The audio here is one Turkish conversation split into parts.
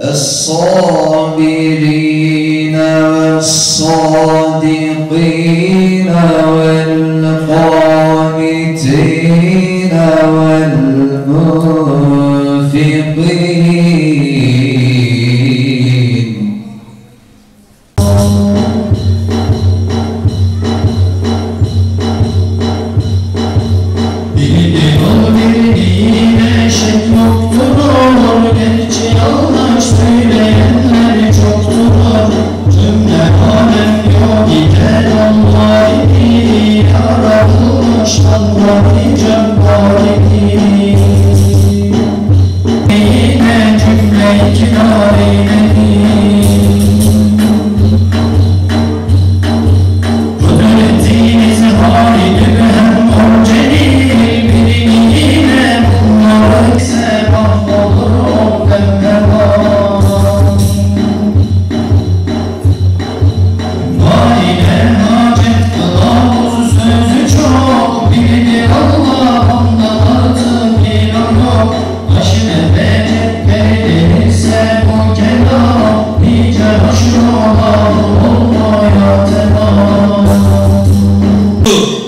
الصابرين والصادقين والقانتين والمنفقين.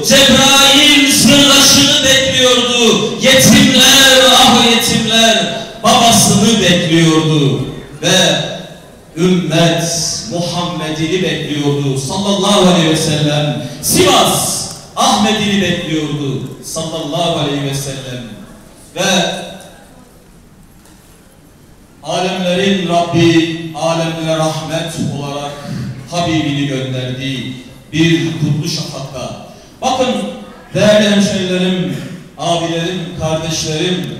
Cebrail sırdaşını bekliyordu. Yetimler, ah yetimler babasını bekliyordu. Ve ümmet Muhammed'ini bekliyordu sallallahu aleyhi ve sellem. Sivas Ahmet'ini bekliyordu sallallahu aleyhi ve sellem. Ve alemlerin Rabbi, alemlere rahmet olarak Habibini gönderdiği bir kutlu şafakta. Bakın değerli hemşehrilerim, abilerim, kardeşlerim,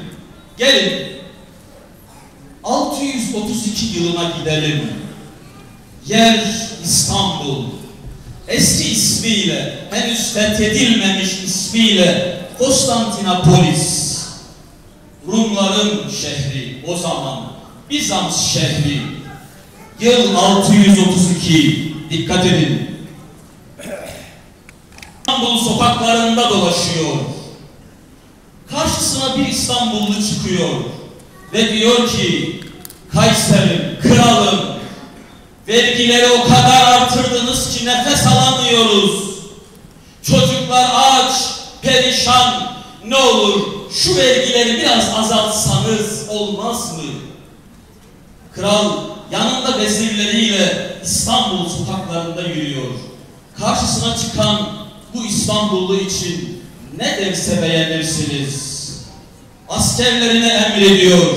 gelin 632 yılına gidelim. Yer İstanbul, eski ismiyle, henüz fethedilmemiş ismiyle Konstantinopolis, Rumların şehri, o zaman Bizans şehri. Yıl 632, dikkat edin. İstanbul sokaklarında dolaşıyor. Karşısına bir İstanbullu çıkıyor ve diyor ki, Kayserim, kralım, vergileri o kadar artırdınız ki nefes alamıyoruz. Çocuklar aç, perişan, ne olur şu vergileri biraz azaltsanız olmaz mı? Kral yanında vezirleriyle İstanbul sokaklarında yürüyor. Karşısına çıkan bu İstanbullu için ne derse beğenirsiniz. Askerlerine emrediyor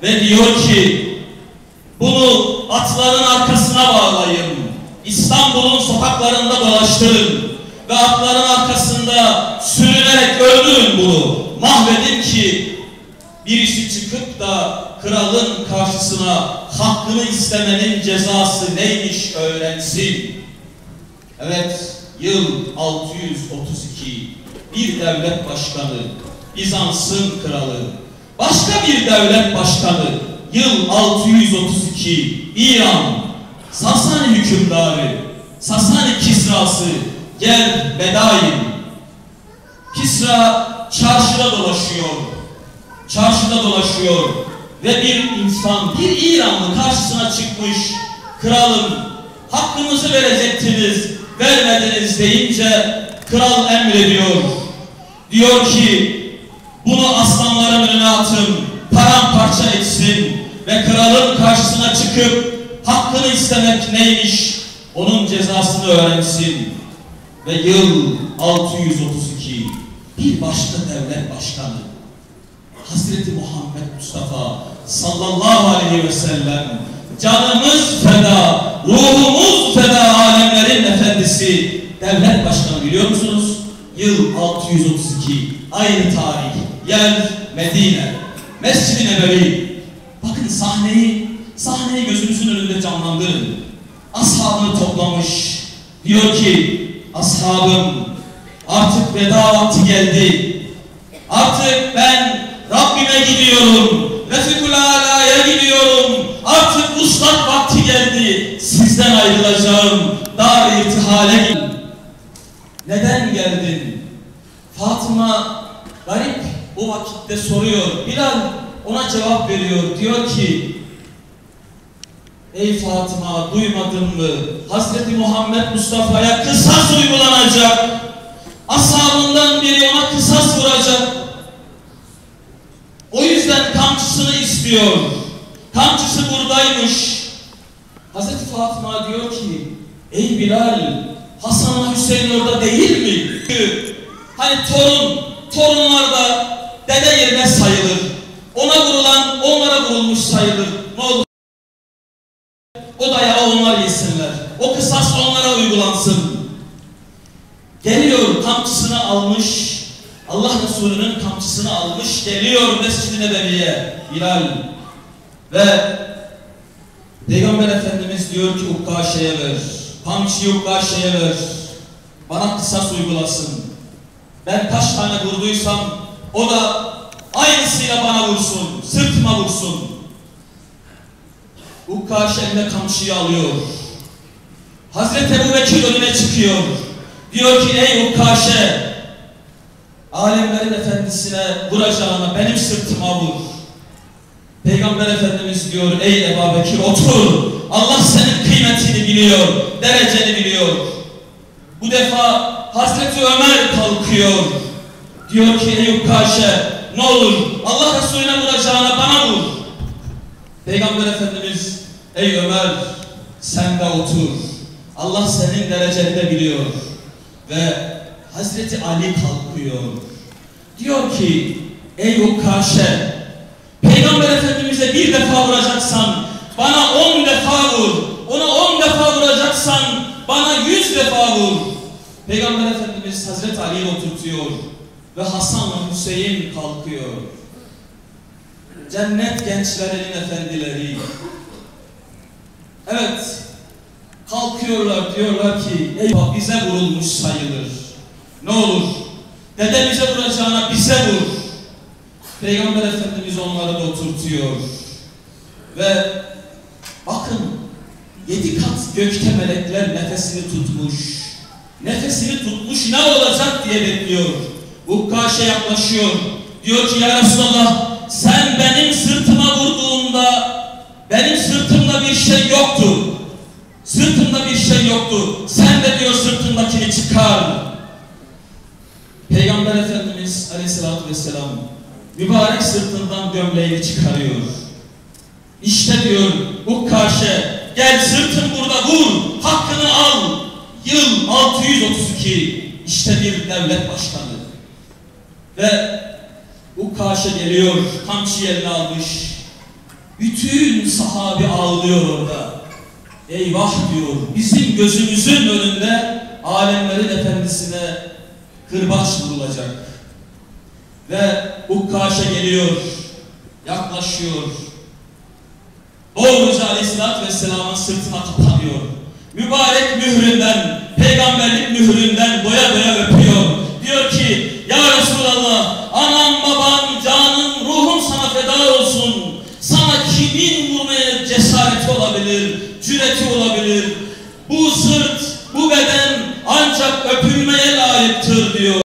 ve diyor ki, bunu atların arkasına bağlayın. İstanbul'un sokaklarında dolaştırın ve atların arkasında sürünerek öldürün bunu. Mahvedin ki birisi çıkıp da kralın karşısına hakkını istemenin cezası neymiş öğrensin. Evet, yıl 632, bir devlet başkanı, Bizans'ın kralı, başka bir devlet başkanı, yıl 632, İran, Sasani hükümdarı, Sasani Kisrası, Gel Bedain. Kisra çarşıda dolaşıyor ve bir insan, bir İranlı karşısına çıkmış, kralım hakkınızı verecektiniz, vermediniz deyince kral emrediyor. Diyor ki, bunu aslanların önüne atın, paramparça etsin ve kralın karşısına çıkıp hakkını istemek neymiş, onun cezasını öğrensin. Ve yıl 632, bir başka devlet başkanı, Hazreti Muhammed Mustafa sallallahu aleyhi ve sellem, canımız feda, ruhumuz feda, alemlerin efendisi, devlet başkanı, biliyor musunuz? Yıl 632, aynı tarih, yer Medine, Mescid-i Nebevi. Bakın sahneyi gözünüzün önünde canlandırın. Ashabını toplamış, diyor ki, ashabım artık veda vakti geldi. Artık ben Rabbime gidiyorum, Refikul Ala'ya gidiyorum. Artık vuslat vakti geldi. Sizden ayrılacağım. Dar-ı irtihale geldim. Neden geldin? Fatıma garip o vakitte soruyor. Bilal ona cevap veriyor. Diyor ki, Ey Fatıma, duymadın mı? Hazreti Muhammed Mustafa'ya kısas uygulanacak. Ashabından biri ona kısas vuracak. O yüzden kamçısını istiyor. Kamçısı buradaymış. Hazreti Fatıma diyor ki, ey Bilal, Hasan'la Hüseyin orada değil mi? Hani torunlar da dede yerine sayılır. Ona vurulan onlara vurulmuş sayılır. Ne olur? O dayağı onlar yesinler. O kısas onlara uygulansın. Geliyor, kamçısını almış. Allah Resulü'nün kamçısını almış. Geliyor Mescid-i Nebevi'ye Bilal. Ve Peygamber Efendimiz diyor ki Ukkaşe'ye ver. Kamçıyı Ukkaşe'ye ver. Bana kısas uygulasın. Ben kaç tane vurduysam o da aynısıyla bana vursun. Sırtıma vursun. Ukkaşe eline kamçıyı alıyor. Hazreti Ebubekir önüne çıkıyor. Diyor ki ey Ukkaşe, alemlerin efendisine vuracağına benim sırtıma vur. Peygamber Efendimiz diyor ey Ebubekir otur. Allah senin kıymetini biliyor, dereceni biliyor. Bu defa Hazreti Ömer kalkıyor. Diyor ki ey Ukkaşe, ne olur Allah Resulüne vuracağına bana vur. Peygamber Efendimiz ey Ömer sen de otur. Allah senin dereceni de biliyor. Ve Hazreti Ali kalkıyor. Diyor ki ey Ukkaşe, Peygamber Efendimiz'e bir defa vuracaksan bana 10 defa vur. Ona 10 defa vuracaksan bana 100 defa vur. Peygamber Efendimiz Hazreti Ali'yi oturtuyor. Ve Hasan'la Hüseyin kalkıyor. Cennet gençlerinin efendileri. Evet. Kalkıyorlar, diyorlar ki ey bak bize vurulmuş sayılır. Ne olur dede bize vuracağına bize vur. Peygamber Efendimiz onları da oturtuyor. Ve bakın 7 kat gökte melekler nefesini tutmuş. Nefesini tutmuş ne olacak diye bekliyor. Ukkaşe yaklaşıyor. Diyor ki ya Resulallah sen benim sırtıma vurduğunda benim sırtımda bir şey yoktu. Sırtımda bir şey yoktu. Sen de diyor sırtındakini çıkar. Peygamber Efendimiz Aleyhisselatü Vesselam mübarek sırtından gömleğini çıkarıyor. İşte diyor Ukkaşe gel sırtın burada vur. Hakkını al. Yıl 632. İşte bir devlet başkanı. Ve Ukkaşe geliyor. Kamçı eline almış. Bütün sahabi ağlıyor orada. Eyvah diyor. Bizim gözümüzün önünde alemlerin efendisine kırbaç vurulacak. Ve Ukkaşe geliyor. Yaklaşıyor. Doğruca Aleyhisselatü Vesselam'ın sırtına kapanıyor. Mübarek mühründen, peygamberlik mühründen doya doya öpüyor. Diyor ki ya Resulallah anam babam canım ruhum sana feda olsun. Sana kimin vurmaya cesareti olabilir, cüreti olabilir? Bu sırt, bu beden ancak öpüyor.